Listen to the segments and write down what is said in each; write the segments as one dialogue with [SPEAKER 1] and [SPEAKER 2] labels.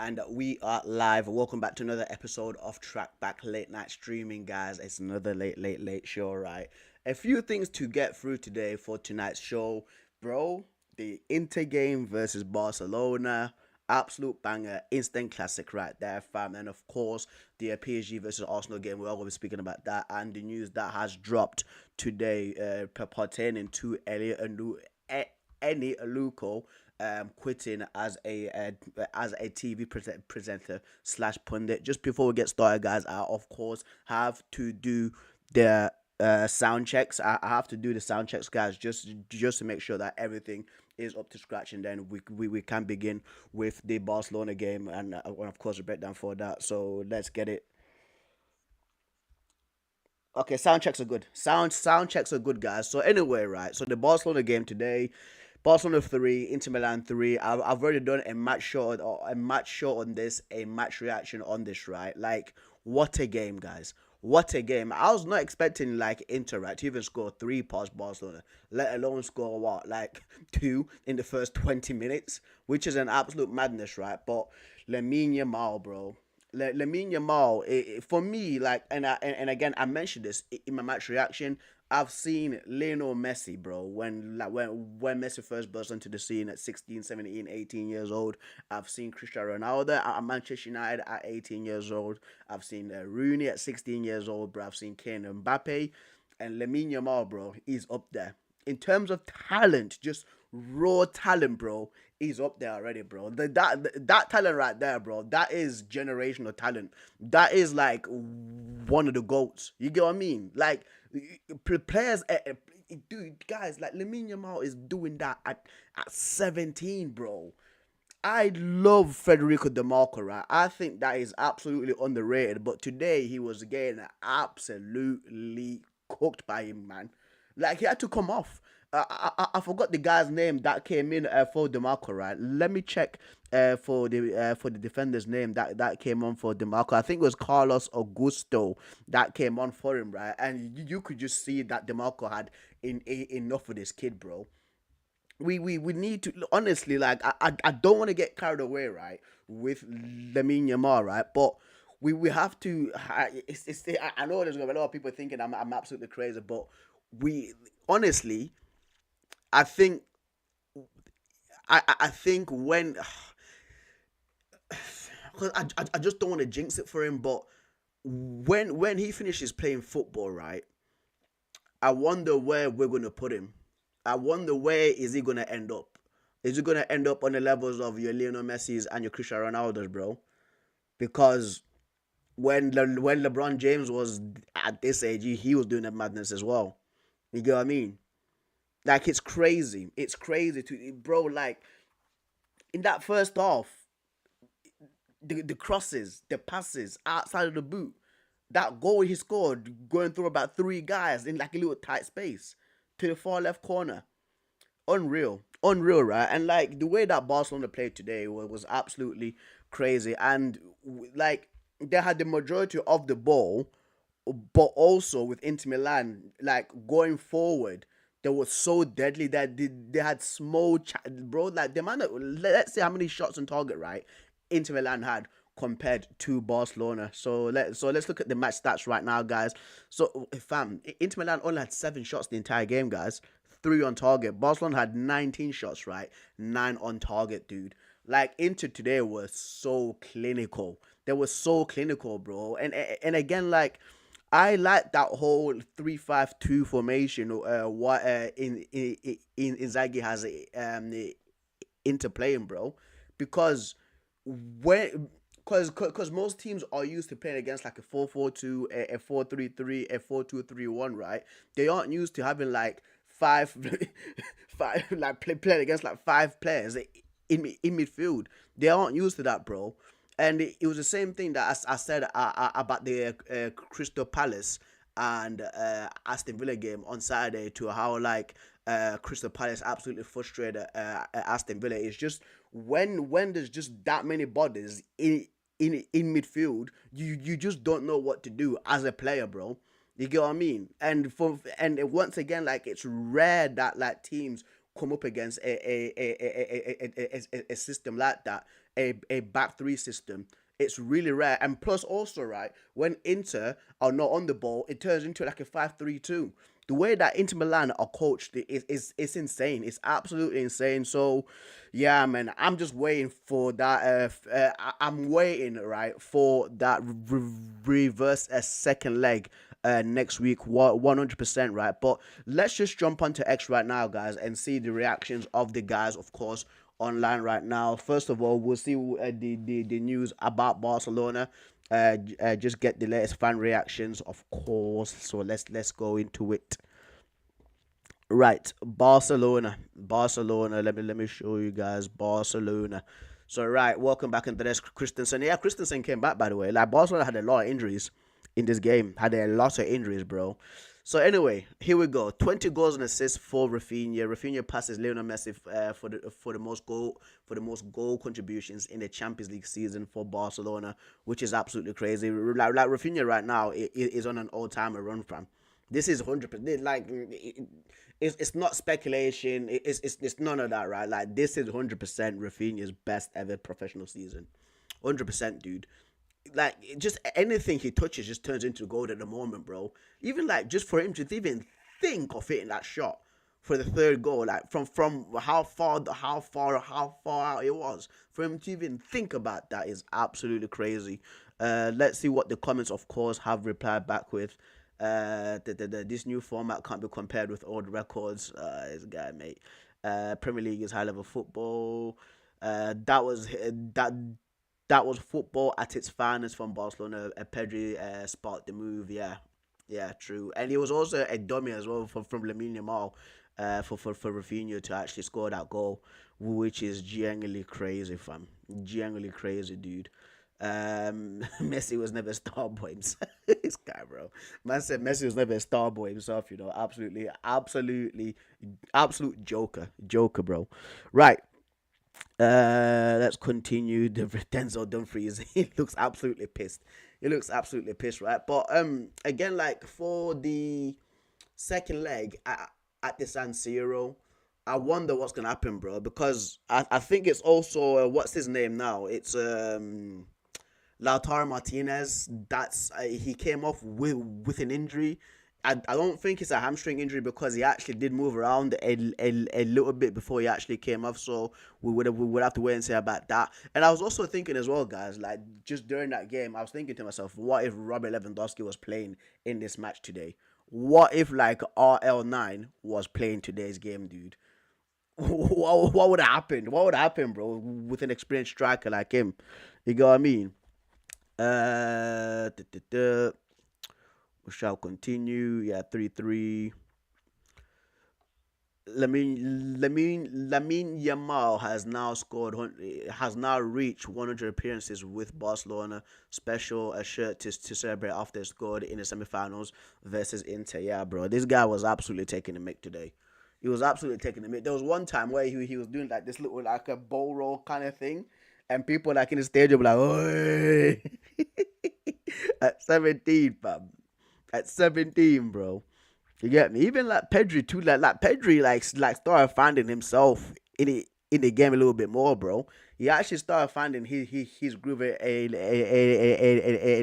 [SPEAKER 1] And we are live. Welcome back to another episode of TRACKBACK Late Night Streaming, guys. It's another late show, right? A few things to get through today for tonight's show, bro. The Inter game versus Barcelona, absolute banger, instant classic right there, fam. And of course, the PSG versus Arsenal game. We're all going to be speaking about that and the news that has dropped today, pertaining to Eni Aluko quitting as a TV presenter slash pundit. Just before we get started, guys, I of course have to do the sound checks. I have to do the sound checks, guys, just to make sure that everything is up to scratch, and then we can begin with the Barcelona game, and of course a breakdown for that. So let's get it. Okay, sound checks are good. Sound checks are good, guys. So anyway, right. So the Barcelona game today, Barcelona 3, Inter Milan 3. I've already done a match shot or a match shot on this, a match reaction on this, right? Like, what a game, guys. What a game. I was not expecting like Inter, right, to even score three past Barcelona, let alone score what, like two in the first 20 minutes, which is an absolute madness, right? But Lamine Yamal, bro. Lamine Yamal, for me, like, and again, I mentioned this in my match reaction. I've seen Lionel Messi, bro, when Messi first burst onto the scene at 16, 17, 18 years old. I've seen Cristiano Ronaldo at Manchester United at 18 years old. I've seen Rooney at 16 years old, bro. I've seen Kane and Mbappe. And Lamine Yamal, bro, is up there. In terms of talent, just raw talent, bro, he's up there already, bro. That talent right there, bro, that is generational talent. That is like one of the goats. You get what I mean? Like players, dude, guys, like Lamine Yamal is doing that at 17, bro. I love Federico DeMarco, right? I think that is absolutely underrated. But today he was getting absolutely cooked by him, man. Like he had to come off. I forgot the guy's name that came in for DeMarco, right? Let me check for the defender's name that came on for DeMarco. I think it was Carlos Augusto that came on for him, right? And you could just see that DeMarco had enough of this kid, bro. We need to honestly, like, I don't want to get carried away, right, with Lamine Yamal, right, but we have to. I know there's gonna be a lot of people thinking I'm absolutely crazy, but we honestly, I think I think when because I just don't want to jinx it for him, but when he finishes playing football, right, I wonder where we're gonna put him. I wonder where is he gonna end up. Is he gonna end up on the levels of your Lionel Messi's and your Cristiano Ronaldo's, bro? Because when LeBron James was at this age, he was doing that madness as well. You get what I mean? Like it's crazy. It's crazy to bro. Like in that first half, the crosses, the passes outside of the boot, that goal he scored going through about three guys in like a little tight space to the far left corner. Unreal, right? And like the way that Barcelona played today was absolutely crazy. And like they had the majority of the ball, but also with Inter Milan, like going forward, they were so deadly that they had small, bro. Like the man, let's say how many shots on target, right? Inter Milan had compared to Barcelona. So let's look at the match stats right now, guys. So fam, Inter Milan only had 7 shots the entire game, guys. 3 on target. Barcelona had 19 shots, right? 9 on target, dude. Like Inter today was so clinical. They were so clinical, bro. And again, like I like that whole 3-5-2 formation. What in Inzaghi has into playing, bro, because when because most teams are used to playing against like a 4-4-2, a 4-3-3, a 4-2-3-1, right? They aren't used to having like five five like playing against like five players in midfield. They aren't used to that, bro. And it was the same thing that I said about the Crystal Palace and Aston Villa game on Saturday, to how like Crystal Palace absolutely frustrated Aston Villa. It's just when there's just that many bodies in midfield, you just don't know what to do as a player, bro. You get what I mean? And once again, like it's rare that like teams come up against a system like that, a back three system. It's really rare. And plus also, right, when Inter are not on the ball, it turns into like a 5-3-2. The way that Inter Milan are coached is it's insane. It's absolutely insane. So, yeah, man, I'm just waiting for that. I'm waiting, right, for that reverse second leg next week, 100%, right? But let's just jump onto X right now, guys, and see the reactions of the guys, of course, online right now. First of all, we'll see the news about Barcelona. Just get the latest fan reactions, of course. So let's go into it. Right, Barcelona. Let me show you guys Barcelona. So right, welcome back into this Christensen. Yeah, Christensen came back, by the way. Like Barcelona had a lot of injuries in this game. Had a lot of injuries, bro. So anyway, here we go. 20 goals and assists for Rafinha. Rafinha passes Lionel Messi for the most goal contributions in the Champions League season for Barcelona, which is absolutely crazy. Like Rafinha right now is on an all-timer run, fam. This is 100%. Like it's not speculation. It's none of that, right? Like this is 100% Rafinha's best ever professional season. 100%, dude. Like just anything he touches just turns into gold at the moment, bro. Even like just for him to even think of hitting that shot for the third goal, like from how far out it was, for him to even think about that is absolutely crazy. Let's see what the comments, of course, have replied back with. This new format can't be compared with old records. This guy, mate. Premier League is high level football. That was football at its finest from Barcelona. Pedri sparked the move. Yeah, yeah, true. And he was also a dummy as well from Lamine Yamal, for Rafinha to actually score that goal, which is genuinely crazy, fam. Genuinely crazy, dude. Messi was never a star boy himself. This guy, bro. Man said Messi was never a star boy himself. You know, absolute joker, bro. Right. Let's continue. The Denzel Dumfries, he looks absolutely pissed. He looks absolutely pissed, right? But again, like for the second leg at the San Siro, I wonder what's gonna happen, bro. Because I think it's also what's his name now? It's Lautaro Martinez. That's he came off with an injury. I don't think it's a hamstring injury because he actually did move around a little bit before he actually came off. So we would have to wait and see about that. And I was also thinking as well, guys, like just during that game, I was thinking to myself, what if Robert Lewandowski was playing in this match today? What if like RL9 was playing today's game, dude? What would happen? What would happen, bro, with an experienced striker like him? You know what I mean? Uh, duh, duh, duh. We shall continue. Yeah, 3-3. Lamine Yamal has now reached 100 appearances with Barcelona. Special a shirt to celebrate after he scored in the semifinals versus Inter. Yeah, bro, this guy was absolutely taking the mick today. He was absolutely taking the mick. There was one time where he was doing like this little like a bowl roll kind of thing, and people like in the stadium were like, "Oi!" At 17, fam. At 17, bro. You get me? Even like Pedri too. Like Pedri like started finding himself in the game a little bit more, bro. He actually started finding his groove a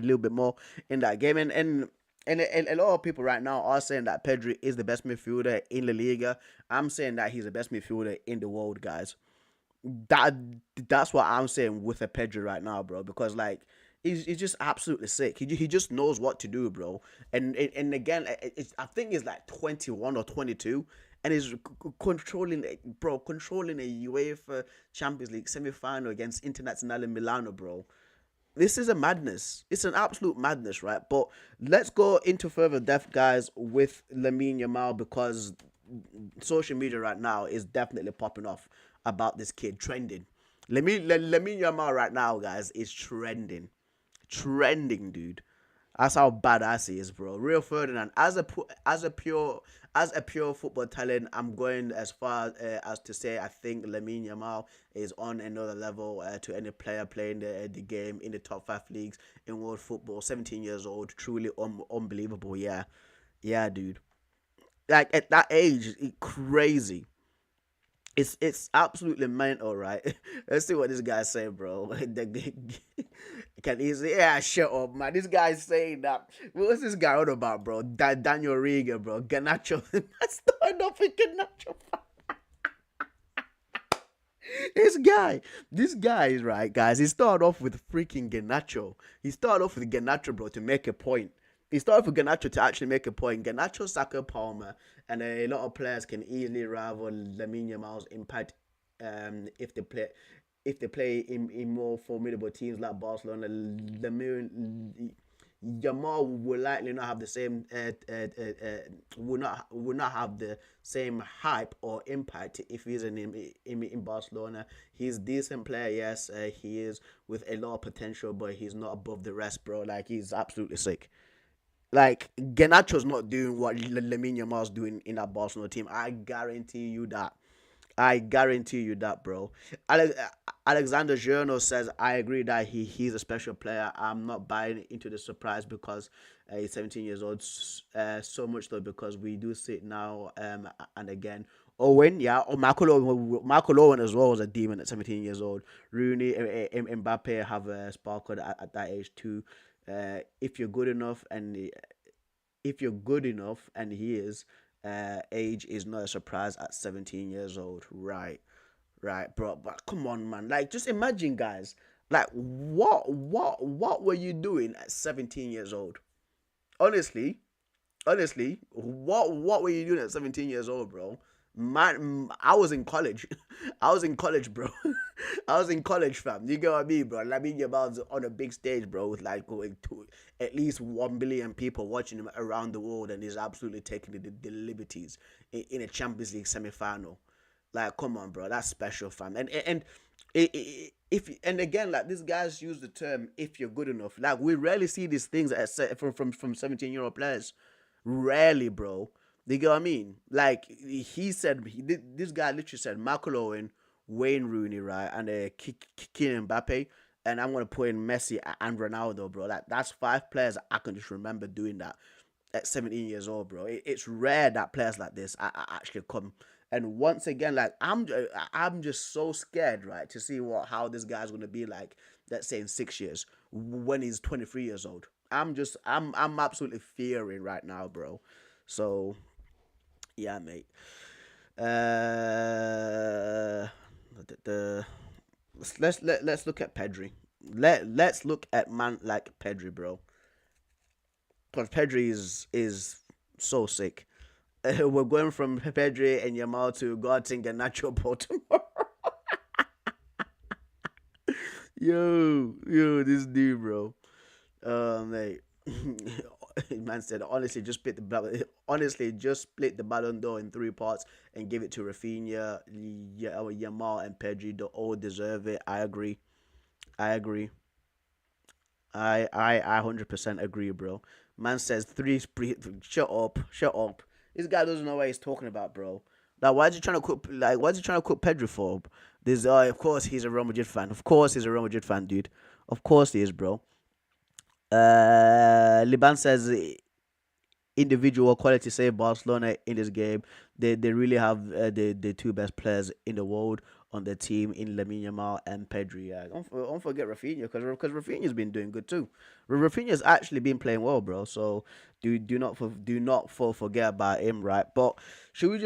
[SPEAKER 1] little bit more in that game, and a lot of people right now are saying that Pedri is the best midfielder in La Liga. I'm saying that he's the best midfielder in the world, guys. that that's what I'm saying with a Pedro right now, bro. Because like he's just absolutely sick. He just knows what to do, bro. And again, I think he's like 21 or 22, and he's controlling a UEFA Champions League semi final against Internazionale Milano, bro. This is a madness. It's an absolute madness, right? But let's go into further depth, guys, with Lamine Yamal because social media right now is definitely popping off about this kid trending. Lamine Yamal right now, guys, is trending, dude. That's how badass he is, bro. Real Ferdinand, as a pure football talent, I'm going as far as to say I think Lamine Yamal is on another level to any player playing the game in the top 5 leagues in world football. 17 years old, truly unbelievable. Yeah, yeah, dude. Like at that age, it's crazy. It's absolutely mental, right? Let's see what this guy's saying, bro. Can he say, yeah, shut up, man. This guy's saying that. What's this guy on about, bro? Daniel Riga, bro. Ganacho. That's not enough with Ganacho. This guy is right, guys. He started off with freaking Ganacho. He started off with Ganacho, bro, to make a point. He started with Ganacho to actually make a point. Ganacho, Saka, Palmer, and a lot of players can easily rival Lamine Yamal's impact if they play in more formidable teams like Barcelona. Lamine Yamal will likely not have the same will not have the same hype or impact if he's in Barcelona. He's a decent player, yes, he is with a lot of potential, but he's not above the rest, bro. Like he's absolutely sick. Like Ganacho's not doing what Lamine Yamal's doing in that Barcelona team. I guarantee you that. I guarantee you that, bro. Ale- Alexander Journo says, I agree that he's a special player. I'm not buying into the surprise because he's 17 years old. So much though, because we do see it now and again. Owen, yeah, Michael Owen as well was a demon at 17 years old. Rooney, Mbappe have a sparkled at that age too. If you're good enough and he is, age is not a surprise at 17 years old. Right, bro. But come on, man. Like, just imagine, guys. Like, what were you doing at 17 years old? Honestly, what were you doing at 17 years old, bro? Man, I was in college. I was in college, bro. I was in college, fam. You get what I mean, bro? Lamine Yamal's on a big stage, bro, with like going to at least 1 billion people watching him around the world, and he's absolutely taking the liberties in a Champions League semi-final. Like, come on, bro, that's special, fam. And if and again, like these guys use the term "if you're good enough." Like, we rarely see these things from 17-year-old players. Rarely, bro. You get what I mean? Like he said, this guy literally said Michael Owen, Wayne Rooney, right, and Kylian Mbappe, and I'm gonna put in Messi and Ronaldo, bro. Like that's five players I can just remember doing that at 17 years old, bro. It's rare that players like this actually come. And once again, like I'm just so scared, right, to see how this guy's gonna be like. Let's say in 6 years when he's 23 years old. I'm absolutely fearing right now, bro. So yeah, mate. Uh, the let's look at Pedri. Let's look at man like Pedri, bro. Because Pedri is so sick. We're going from Pedri and Yamal to Goating and Nacho Baltimore. This dude, bro. Mate. Man said, honestly, just split the Ballon d'Or in three parts and give it to Rafinha, Yamal, and Pedri. They all deserve it. I agree. I agree. I 100% agree, bro. Man says three. Shut up. Shut up. This guy doesn't know what he's talking about, bro. Like, why is he trying to quote? Like, why is he trying to quote Pedri for? This, of course, he's a Real Madrid fan. Of course, he's a Real Madrid fan, dude. Of course, he is, bro. Liban says individual quality save Barcelona in this game. They really have the two best players in the world on their team in Lamine Yamal and Pedri. Don't forget Rafinha because Rafinha's been doing good too. Rafinha's actually been playing well, bro. So do not forget about him, right? But should we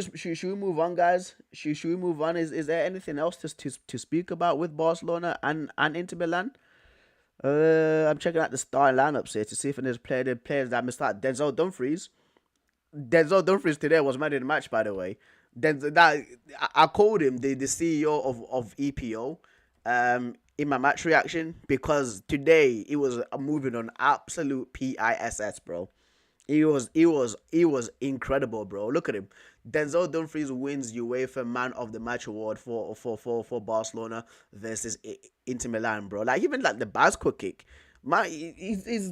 [SPEAKER 1] move on, guys? Should we move on? Is there anything else to speak about with Barcelona and Inter Milan? I'm checking out the starting lineups here to see if there's players that missed out. Denzel Dumfries today was man in the match, by the way. I called him the CEO of EPO in my match reaction because today he was moving on absolute piss, bro. He was incredible, bro. Look at him. Denzel Dumfries wins UEFA Man of the Match award for Barcelona versus Inter Milan, bro. Like even like the bicycle kick, man. He's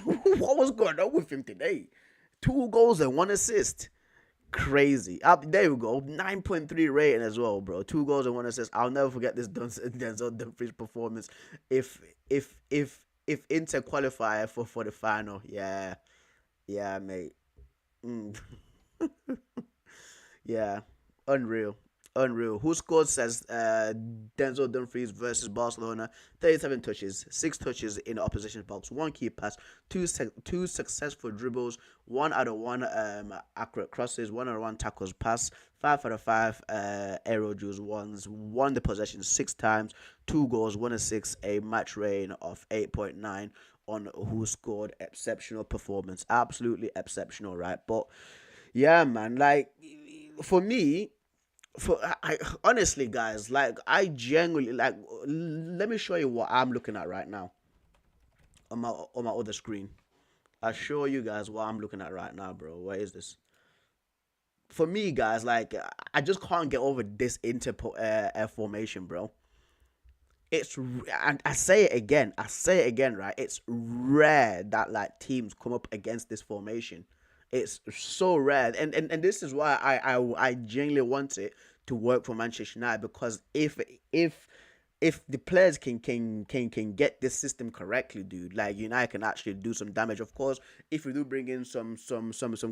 [SPEAKER 1] what was going on with him today? 2 goals and 1 assist. Crazy. There we go. 9.3 rating as well, bro. 2 goals and 1 assist. I'll never forget this Denzel Dumfries performance. If if Inter qualify for the final, yeah. Yeah, mate. Mm. Yeah, unreal, unreal. Who scored says Denzel Dumfries versus Barcelona. 37 touches, 6 touches in the opposition box, one key pass, two successful dribbles, 1 out of 1 accurate crosses, 1 out of 1 tackles pass, 5 out of 5 aerial duels ones, won the possession 6 times, 2 goals, 1 assist, a match rating of 8.9 on who scored exceptional performance. Absolutely exceptional, right? But yeah, man, like for me, for I honestly, guys, like I genuinely like. Let me show you what I'm looking at right now on my other screen. I'll show you guys what I'm looking at right now, bro. What is this? For me, guys, like I just can't get over this formation, bro. And I say it again. I say it again, right? It's rare that like teams come up against this formation. It's so rare, and this is why I genuinely want it to work for Manchester United, because if the players can get this system correctly, dude, like United can actually do some damage. Of course, if we do bring in some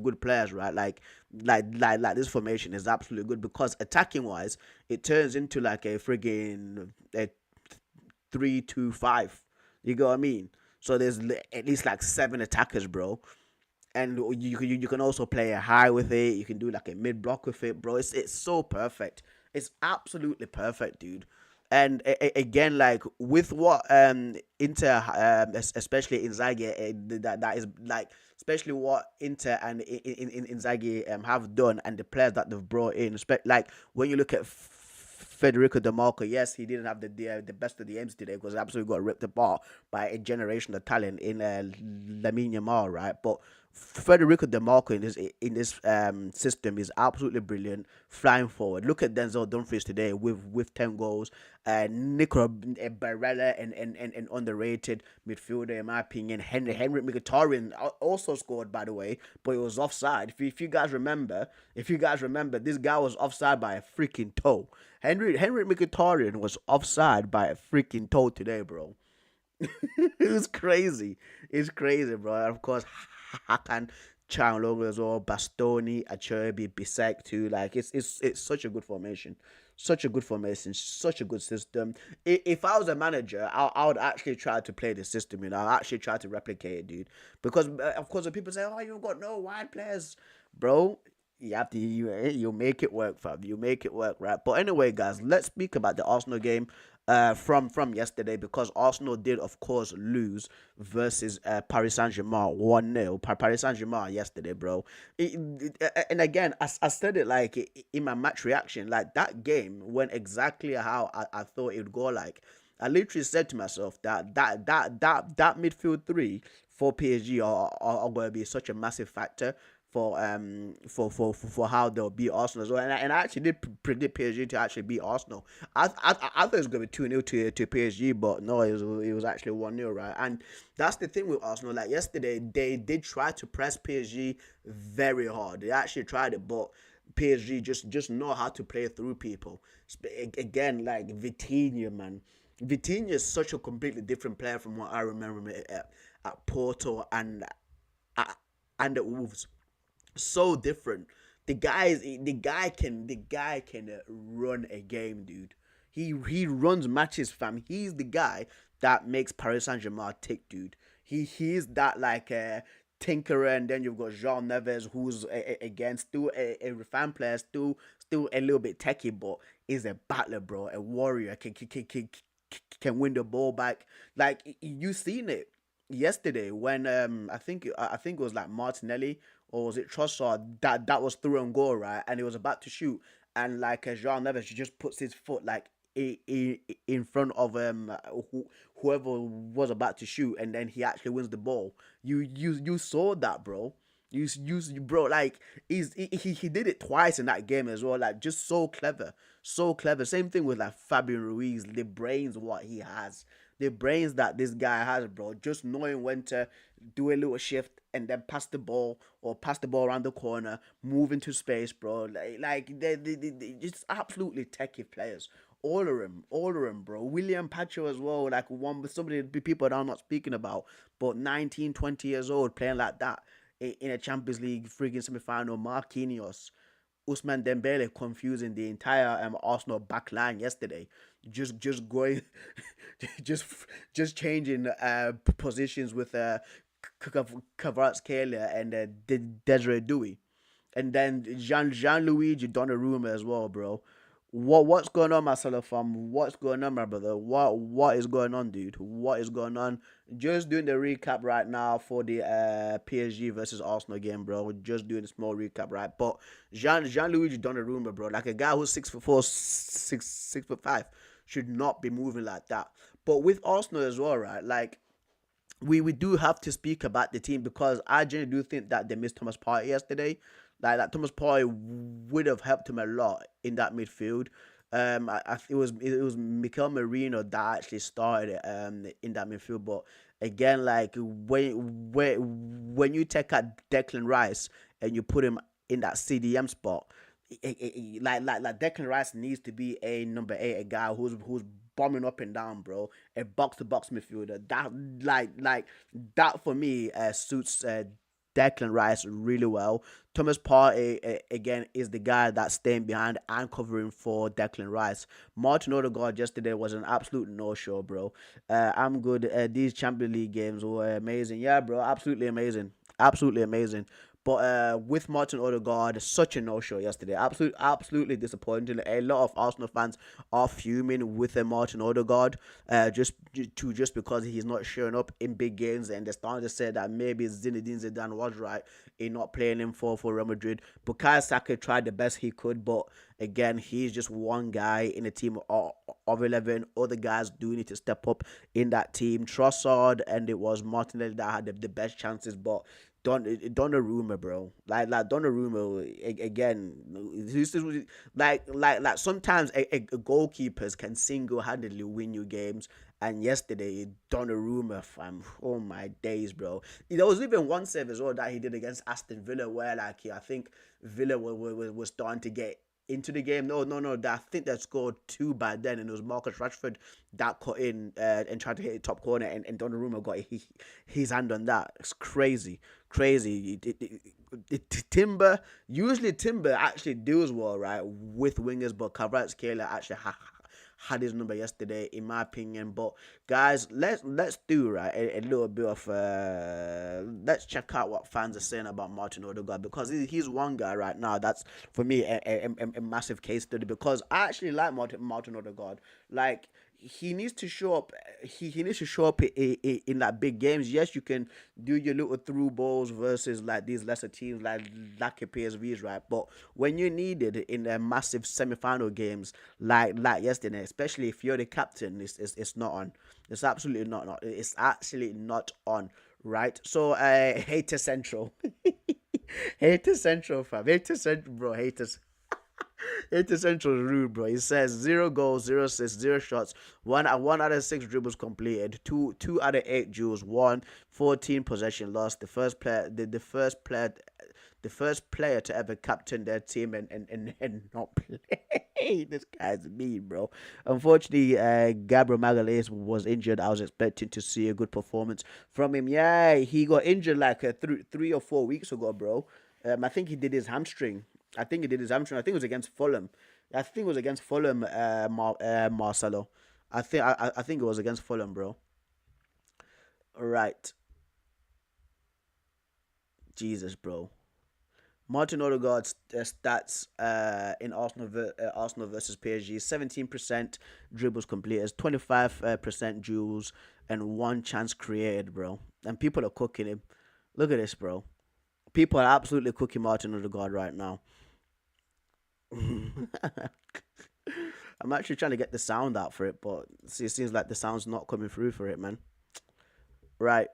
[SPEAKER 1] good players, right? Like this formation is absolutely good, because attacking wise, it turns into like a friggin' a 3-2-5. You get what I mean? So there's at least like 7 attackers, bro. And you can also play a high with it. You can do like a mid block with it, bro. It's so perfect. It's absolutely perfect, dude. And again, like with what Inter, especially Inzaghi, that is like, especially what Inter and Inzaghi have done, and the players that they've brought in. Like when you look at Federico De Marco, yes, he didn't have the best of the aims today, because he absolutely got ripped apart by a generation of talent in Lamine Yamal, right? But Federico De Marco in this system is absolutely brilliant, flying forward. Look at Denzel Dumfries today with 10 goals. Nicola Barella, and underrated midfielder in my opinion. Henrik Mkhitaryan also scored, by the way, but it was offside. If you guys remember, this guy was offside by a freaking toe. Henrik Mkhitaryan was offside by a freaking toe today, bro. It was crazy. It's crazy, bro. And of course, Hakan Chanlong as well, Bastoni, Acherbi, Bisek too. Like it's such a good formation. Such a good formation, such a good system. If I was a manager, I would actually try to play the system, I'll actually try to replicate it, dude. Because of course when people say, "Oh, you've got no wide players," bro, you have to you make it work, fam. You make it work, right? But anyway, guys, let's speak about the Arsenal game from yesterday, because Arsenal did of course lose versus Paris Saint-Germain 1-0. Paris Saint-Germain yesterday, bro. And again, I said it like in my match reaction, like that game went exactly how I thought it would go. Like I literally said to myself that midfield three for PSG are going to be such a massive factor for how they'll beat Arsenal as well. And I actually did predict PSG to actually beat Arsenal. I thought it was going to be 2-0 to PSG, but no, it was actually 1-0, right? And that's the thing with Arsenal. Like yesterday, they did try to press PSG very hard. They actually tried it, but PSG just know how to play through people. Again, like Vitinha, man. Vitinha is such a completely different player from what I remember at Porto and at Wolves. So different. The guy can run a game, dude. He runs matches, fam. He's the guy that makes Paris Saint Germain tick, dude. He's that like tinkerer, and then you've got Jean Neves, who's again still a refined player, still a little bit techy, but is a battler, bro, a warrior. Can win the ball back. Like you seen it yesterday when I think it was like Martinelli, or was it Trossard, that was through and goal, right? And he was about to shoot, and like Jean Neves just puts his foot like in front of whoever was about to shoot, and then he actually wins the ball. You saw that, bro. Bro, like he did it twice in that game as well. Like just so clever, so clever. Same thing with like Fabian Ruiz. The brains, what he has, the brains that this guy has, bro. Just knowing when to do a little shift and then pass the ball, or pass the ball around the corner, move into space, bro. Like they just absolutely techie players. All of them, bro. William Pacho as well, like one with some of the people that I'm not speaking about, but 19, 20 years old playing like that in a Champions League freaking semi-final. Marquinhos, Usman Dembele confusing the entire Arsenal back line yesterday. Just going, just just changing positions with Kvaratskhelia and Desiree Dewey, and then Gianluigi Donnarumma as well, bro. What's going on, Marcelo fam? What's going on, my brother? What is going on, dude? What is going on? Just doing the recap right now for the PSG versus Arsenal game, bro. Just doing a small recap, right? But Gianluigi Donnarumma, bro, like a guy who's 6'4", 6'5", should not be moving like that. But with Arsenal as well, right? Like we do have to speak about the team because I genuinely do think that they missed Thomas Partey yesterday. Like that Thomas Partey would have helped him a lot in that midfield. It was Mikel Merino that actually started in that midfield, but again, like when you take out Declan Rice and you put him in that CDM spot, like Declan Rice needs to be a number 8, a guy who's bombing up and down, bro, a box to box midfielder. That like that for me suits Declan Rice really well. Thomas Partey again is the guy that's staying behind and covering for Declan Rice. Martin Odegaard yesterday was an absolute no-show, bro. I'm good. These Champions League games were amazing. Yeah, bro, absolutely amazing. Absolutely amazing. But with Martin Odegaard, such a no-show yesterday. Absolutely disappointing. A lot of Arsenal fans are fuming with Martin Odegaard, just because he's not showing up in big games, and they're starting to say that maybe Zinedine Zidane was right in not playing him for Real Madrid. Bukayo Saka tried the best he could, but again, he's just one guy in a team of 11. Other guys do need to step up in that team. Trossard and it was Martinelli that had the best chances, but Donnarumma, bro. Like Donnarumma again. Like sometimes a goalkeepers can single handedly win you games. And yesterday, Donnarumma, fam, oh my days, bro. There was even one save as well that he did against Aston Villa, where like I think Villa was starting to get into the game. No. I think they scored two by then, and it was Marcus Rashford that cut in and tried to hit the top corner, and Donnarumma got his hand on that. It's crazy. Timber, usually Timber actually deals well, right, with wingers, but Kvaratskhelia actually had his number yesterday, in my opinion. But guys, let's do right a little bit of let's check out what fans are saying about Martin Odegaard, because he's one guy right now that's for me a massive case study, because I actually like Martin Odegaard. Like he needs to show up. He needs to show up in like big games. Yes, you can do your little through balls versus like these lesser teams like your PSVs, right? But when you need it in the massive semi-final games like yesterday, especially if you're the captain, it's not on. It's absolutely not. It's actually not on, right? So hater central, hater central, fam, hater central, bro, haters. It's central rude, bro. He says 0 goals, 0 assists, 0 shots, one out of 6 dribbles completed, two out of 8 duels won, 14 possession lost. The first player to ever captain their team and not play. This guy's mean, bro. Unfortunately, Gabriel Magalhaes was injured. I was expecting to see a good performance from him. Yeah, he got injured like 3 or 4 weeks ago, bro. I think he did his hamstring. I think it was against Fulham. I think it was against Fulham, Marcelo. I think it was against Fulham, bro. Right. Jesus, bro. Martin Odegaard's stats in Arsenal versus PSG: 17% dribbles completed, 25% duels, and one chance created, bro. And people are cooking him. Look at this, bro. People are absolutely cooking Martin Odegaard right now. I'm actually trying to get the sound out for it, but see, it seems like the sound's not coming through for it, man. Right.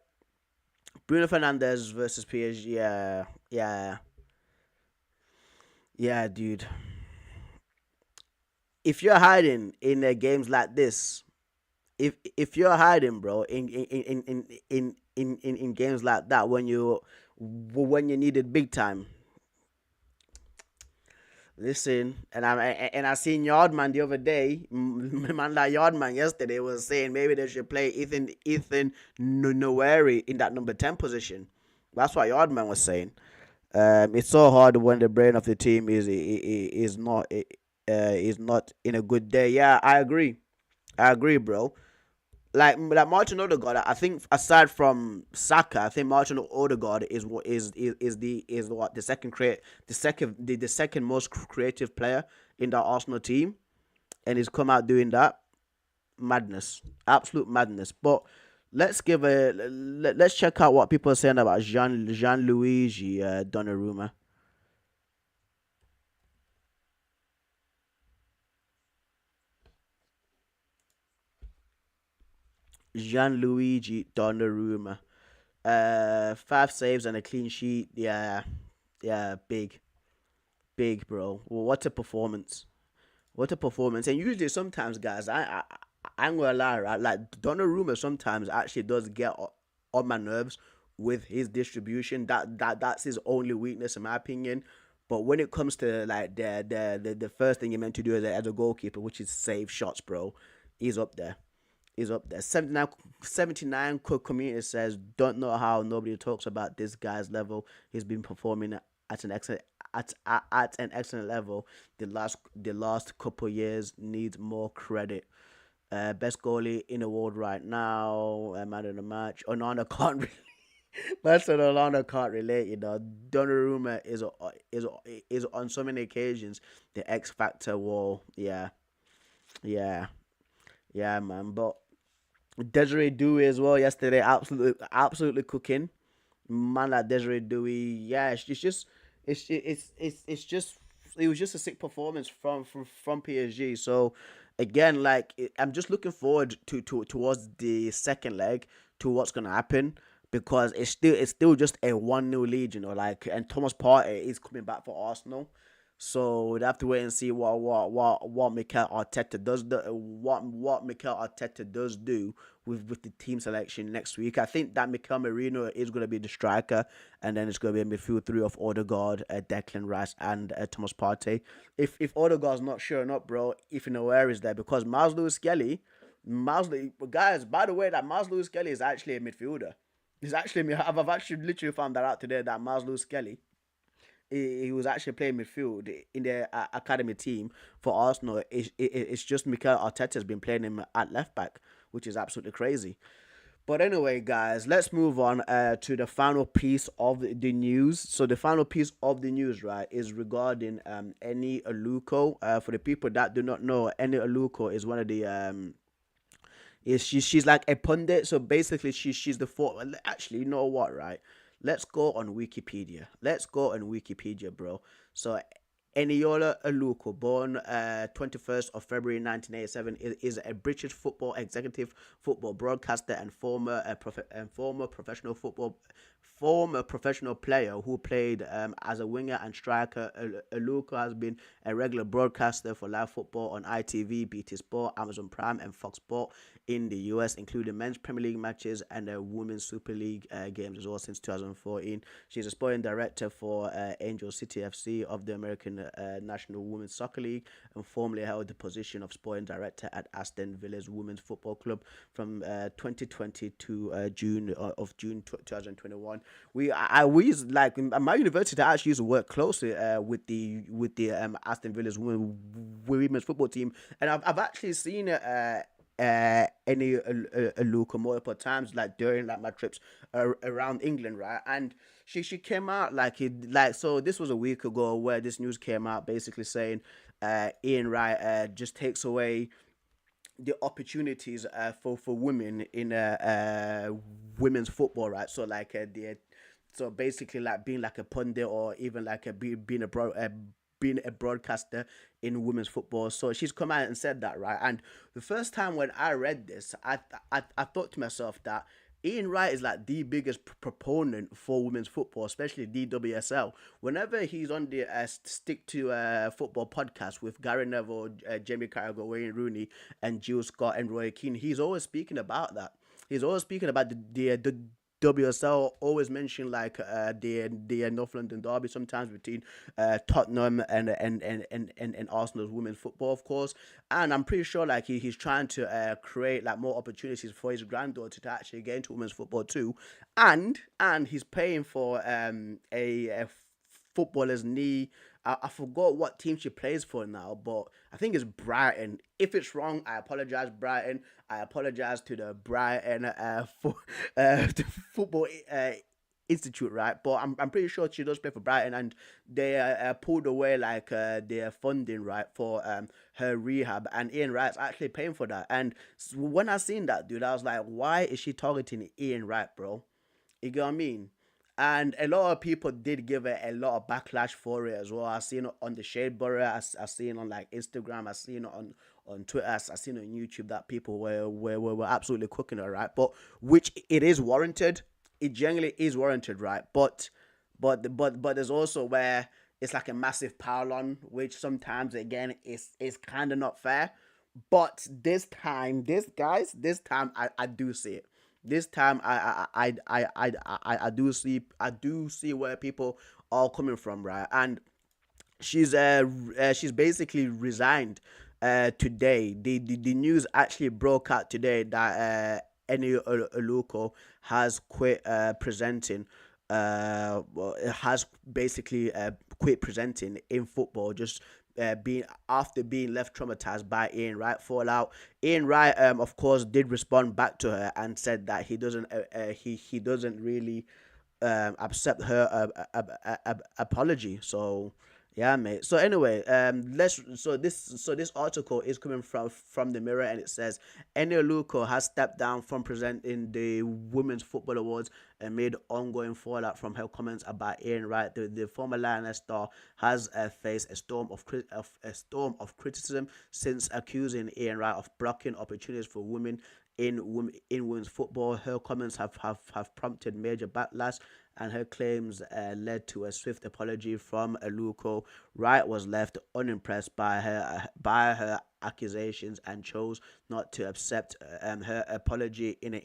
[SPEAKER 1] Bruno Fernandes versus PSG. Yeah, dude. If you're hiding in games like this, if you're hiding, bro, in games like that, when you need it big time. Listen, and I seen Yardman the other day. Man, like Yardman yesterday was saying maybe they should play Ethan Noweri in that number 10 position. That's what Yardman was saying. It's so hard when the brain of the team is not in a good day. Yeah, I agree. I agree, bro. Like Martin Odegaard, I think aside from Saka, I think Martin Odegaard is what the second most creative player in the Arsenal team, and he's come out doing that. Madness, absolute madness. But let's check out what people are saying about Gianluigi Donnarumma. Gianluigi Donnarumma. Five saves and a clean sheet. Yeah, yeah, big, bro. Well, what a performance! What a performance! And usually, sometimes, guys, I'm gonna lie, right? Like Donnarumma sometimes actually does get on my nerves with his distribution. That's his only weakness, in my opinion. But when it comes to like the first thing you're meant to do as a goalkeeper, which is save shots, bro, he's up there. He's up there. 79 community says, don't know how nobody talks about this guy's level. He's been performing at an excellent at an excellent level. The last couple years needs more credit. Best goalie in the world right now. Man of the match. Onana can't really. Person Onana can't relate. Donnarumma is is on so many occasions the X factor. Wall. Yeah, yeah, yeah, man. But Desiree Dewey as well yesterday, absolutely cooking. Man like Desiree Dewey, yeah, it's just it's just it was just a sick performance from PSG. So again, like I'm just looking forward to towards the second leg to what's gonna happen because it's still just a 1-0 lead, like, and Thomas Partey is coming back for Arsenal. So we'd have to wait and see what Mikel Arteta does. What Mikel Arteta does do with the team selection next week. I think that Mikel Merino is going to be the striker, and then it's going to be a midfield three of Odegaard, Declan Rice, and Thomas Partey. If Odegaard's not showing up, bro, if you know where is there, because Miles Lewis Skelly, guys, by the way, that Miles Lewis Skelly is actually a midfielder. He's actually I've actually literally found that out today that Miles Lewis Skelly he was actually playing midfield in the academy team for Arsenal. It's just Mikel Arteta has been playing him at left back, which is absolutely crazy. But anyway, guys, let's move on to the final piece of the news. So the final piece of the news, right, is regarding Eni Aluko. For the people that do not know, Eni Aluko is one of the is she's like a pundit. So basically, she's the four. Actually, you know what, right? Let's go on Wikipedia. Let's go on Wikipedia, bro. So Eniola Aluko, born 21st of February 1987, is a British football executive, football broadcaster, and former professional player who played as a winger and striker. Aluko has been a regular broadcaster for live football on ITV, BT Sport, Amazon Prime, and Fox Sport in the US, including men's Premier League matches and women's Super League games as well since 2014. She's a sporting director for Angel City FC of the American National Women's Soccer League and formerly held the position of sporting director at Aston Villa's Women's Football Club from 2020 to June 2021. We used, like, in my university, I actually used to work closely with the Aston Villa's women's football team, and I've actually seen any Aluka multiple times, like during like my trips around England, right? And she came out so this was a week ago where this news came out basically saying Ian Wright just takes away the opportunities for women in women's football, right? So like so basically like being like a pundit or even like being a broadcaster in women's football. So she's come out and said that, right? And the first time when I read this, I thought to myself that Ian Wright is like the biggest proponent for women's football, especially DWSL. Whenever he's on the Stick to Football podcast with Gary Neville, Jamie Carragher, Wayne Rooney, and Jill Scott and Roy Keane, he's always speaking about that. He's always speaking about the WSL, always mention like the North London derby sometimes between Tottenham and Arsenal's women's football, of course. And I'm pretty sure like he's trying to create like more opportunities for his granddaughter to actually get into women's football too, and he's paying for a footballer's knee. I forgot what team she plays for now, but I think it's Brighton. If it's wrong, I apologize, Brighton. I apologize to the Brighton the football institute, right? But I'm pretty sure she does play for Brighton, and they pulled away like their funding, right, for her rehab, and Ian Wright's actually paying for that. And when I seen that, dude, I was like, why is she targeting Ian Wright, bro? You get what I mean? And a lot of people did give it a lot of backlash for it as well. I seen it on the Shade Borough. I seen it on like Instagram. I seen it on Twitter. I seen it on YouTube that people were absolutely cooking it, right? But which it is warranted. It generally is warranted, right? But there's also where it's like a massive pile on, which sometimes again is kind of not fair. But this time I do see it. This time I do see where people are coming from, right? And she's basically resigned today. The news actually broke out today that Eni Aluko has quit presenting. Well, has basically quit presenting in football, just being after being left traumatized by Ian Wright fallout. Ian Wright, of course, did respond back to her and said that he doesn't really accept her apology. So yeah, mate. So anyway, this article is coming from the Mirror, and it says Eni Aluko has stepped down from presenting the Women's Football Awards amid ongoing fallout from her comments about Ian Wright. The former Lioness star has faced a storm of criticism since accusing Ian Wright of blocking opportunities for women in women's football. Her comments have prompted major backlash, and her claims led to a swift apology from Aluko. Wright was left unimpressed by her accusations and chose not to accept her apology in an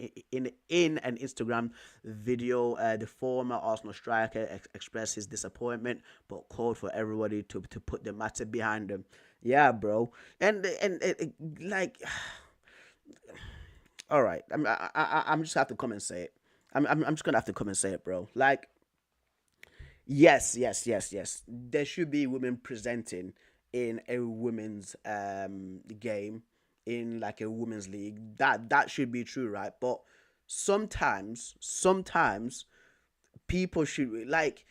[SPEAKER 1] Instagram video. The former Arsenal striker expressed his disappointment, but called for everybody to put the matter behind them. Yeah, bro, and like, all right, I'm just have to come and say it. I'm just gonna have to come and say it, bro. Like, yes. There should be women presenting in a women's game, in like a women's league. That should be true, right? But sometimes people should like.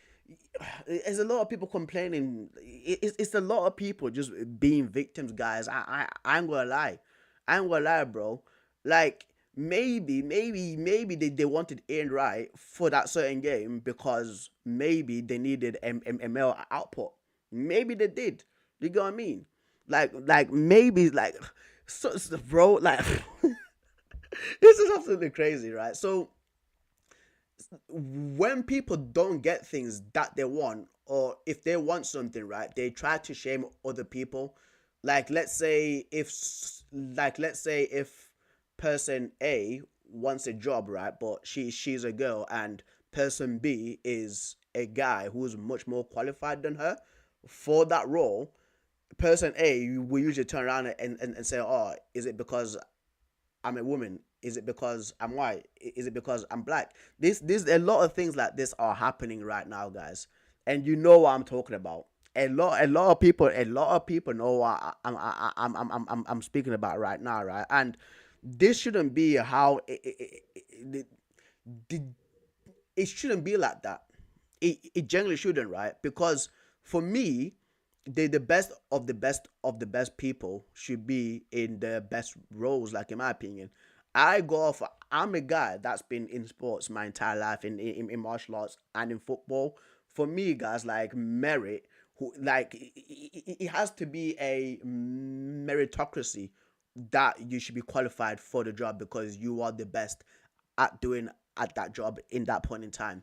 [SPEAKER 1] There's a lot of people complaining. It's a lot of people just being victims, guys. I ain't gonna lie. I ain't gonna lie, bro. Like, maybe they wanted Ian Wright for that certain game because maybe they needed a male output. Maybe they did. You get what I mean? Like maybe like bro, like this is absolutely crazy, right? So when people don't get things that they want, or if they want something, right, they try to shame other people. Like, let's say if person A wants a job, right, but she's a girl, and person B is a guy who's much more qualified than her for that role. Person A will usually turn around and say, oh, is it because I'm a woman? Is it because I'm white? Is it because I'm black? This a lot of things like this are happening right now, guys, and you know what I'm talking about. A lot of people know what I'm speaking about right now, right? And this shouldn't be how it, it shouldn't be like that. It generally shouldn't, right? Because for me, the best of the best people should be in the best roles. Like, in my opinion, I'm a guy that's been in sports my entire life, in martial arts and in football. For me, guys, like merit, who like it has to be a meritocracy that you should be qualified for the job because you are the best at doing at that job in that point in time.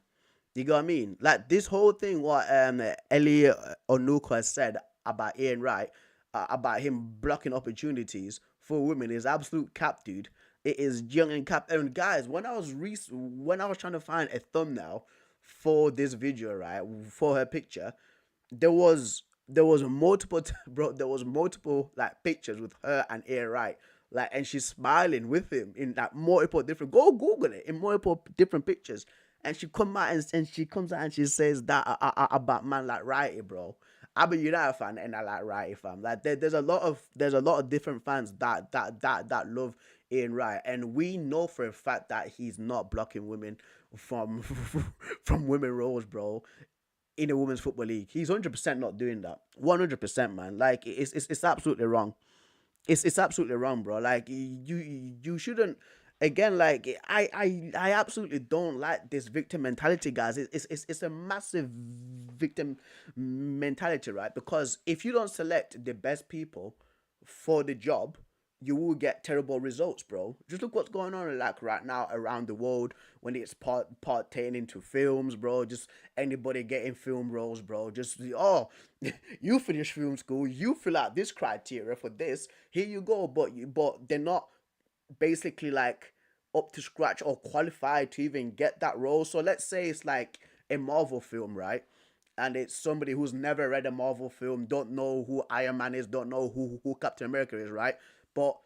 [SPEAKER 1] You get what I mean? Like, this whole thing, what Eli Onuka has said about Ian Wright, about him blocking opportunities for women, is absolute cap, dude. It is young and cap. And guys, when I was trying to find a thumbnail for this video, right, for her picture, there was multiple bro. There was multiple like pictures with her and Ian Wright, and she's smiling with him in like multiple different. Go Google it, in multiple different pictures, and she come out and she comes out and she says that about man like Righty, bro. I'm a United fan and I like Righty, fam. Like there's a lot of different fans that love Ian Wright, and we know for a fact that he's not blocking women from from women roles, bro. In a women's football league, he's 100% not doing that. 100%, man. Like it's absolutely wrong. It's absolutely wrong, bro. Like you shouldn't. Again, like I absolutely don't like this victim mentality, guys. It's a massive victim mentality, right? Because if you don't select the best people for the job, you will get terrible results, bro. Just look what's going on like right now around the world when it's partaking into films, bro. Just anybody getting film roles, bro. Just you finish film school, you fill out this criteria for this. Here you go, but they're not basically like up to scratch or qualified to even get that role. So let's say it's like a Marvel film, right? And it's somebody who's never read a Marvel film, don't know who Iron Man is, don't know who Captain America is, right? But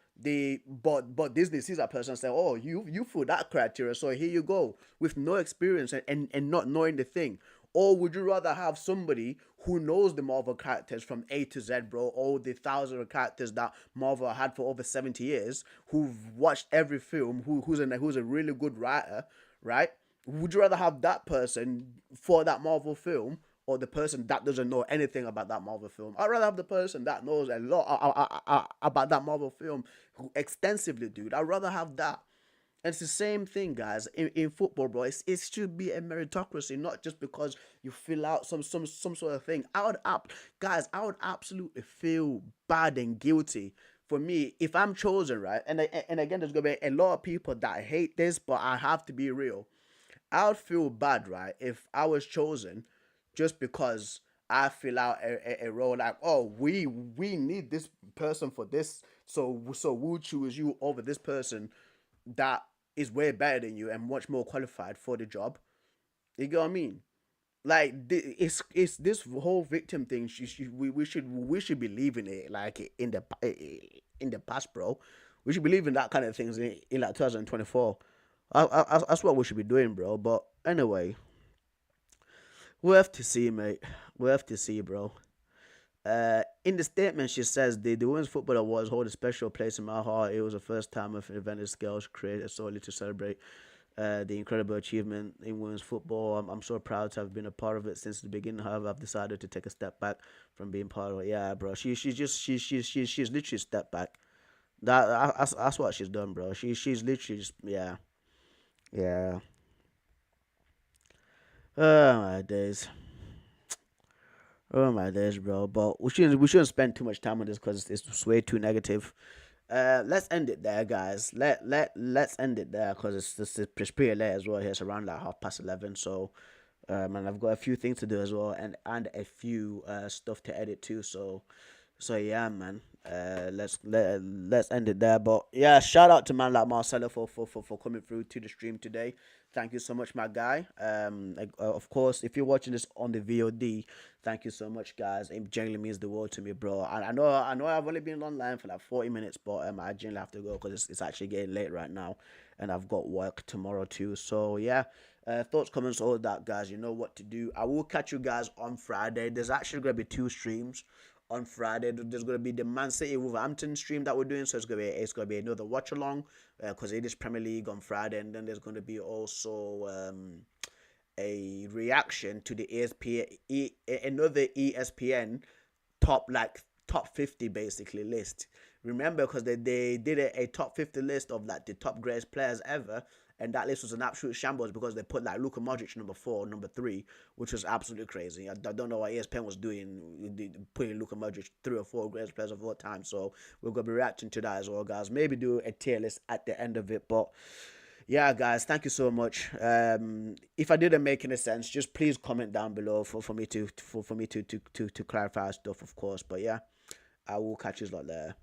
[SPEAKER 1] but Disney sees that person and say, oh, you fill that criteria, so here you go with no experience and not knowing the thing. Or would you rather have somebody who knows the Marvel characters from A to Z, bro, all the thousands of characters that Marvel had for over 70 years, who've watched every film, who's a really good writer, right? Would you rather have that person for that Marvel film or the person that doesn't know anything about that Marvel film? I'd rather have the person that knows a lot about that Marvel film extensively, dude. I'd rather have that. And it's the same thing, guys, in football, bro. It should be a meritocracy, not just because you fill out some sort of thing. Guys, I would absolutely feel bad and guilty for me if I'm chosen, right? And again, there's gonna be a lot of people that hate this, but I have to be real. I would feel bad, right, if I was chosen just because I fill out a role like, oh, we need this person for this, so we'll choose you over this person that is way better than you and much more qualified for the job. You get what I mean? Like it's this whole victim thing. We should be leaving it like in the past, bro. We should be leaving that kind of things in like 2024. That's what we should be doing, bro. But anyway, we'll have to see, mate. We'll have to see, bro. In the statement, she says the Women's Football Awards hold a special place in my heart. It was the first time of an event this scale created solely to celebrate the incredible achievement in women's football. I'm so proud to have been a part of it since the beginning. However, I've decided to take a step back from being part of it. Yeah, bro. She's literally stepped back. That's what she's done, bro. She's literally just, yeah, yeah. Oh my days. Oh my days, bro. But we shouldn't spend too much time on this because it's way too negative. Let's end it there, guys. Let's end it there because it's pretty late as well. Here it's around like 11:30. So, and I've got a few things to do as well, and a few stuff to edit too. So yeah, man. Let's end it there. But yeah, shout out to man like Marcelo for coming through to the stream today. Thank you so much, my guy. Of course, if you're watching this on the VOD, thank you so much, guys. It genuinely means the world to me, bro. I know I've only been online for like 40 minutes, but I genuinely have to go because it's actually getting late right now, and I've got work tomorrow too. So yeah, thoughts, comments, all of that, guys. You know what to do. I will catch you guys on Friday. There's actually gonna be two streams on Friday. There's gonna be the Man City Wolverhampton stream that we're doing, so it's gonna be another watch along because it is Premier League on Friday, and then there's gonna be also a reaction to the another ESPN top 50 basically list. Remember, because they did a top 50 list of like the top greatest players ever, and that list was an absolute shambles because they put like Luka Modric number 4, number 3, which was absolutely crazy. I don't know what ESPN was doing, putting Luka Modric 3 or 4 greatest players of all time. So we're gonna be reacting to that as well, guys. Maybe do a tier list at the end of it, but yeah, guys, thank you so much. If I didn't make any sense, just please comment down below for me to clarify stuff, of course. But yeah, I will catch you lot there.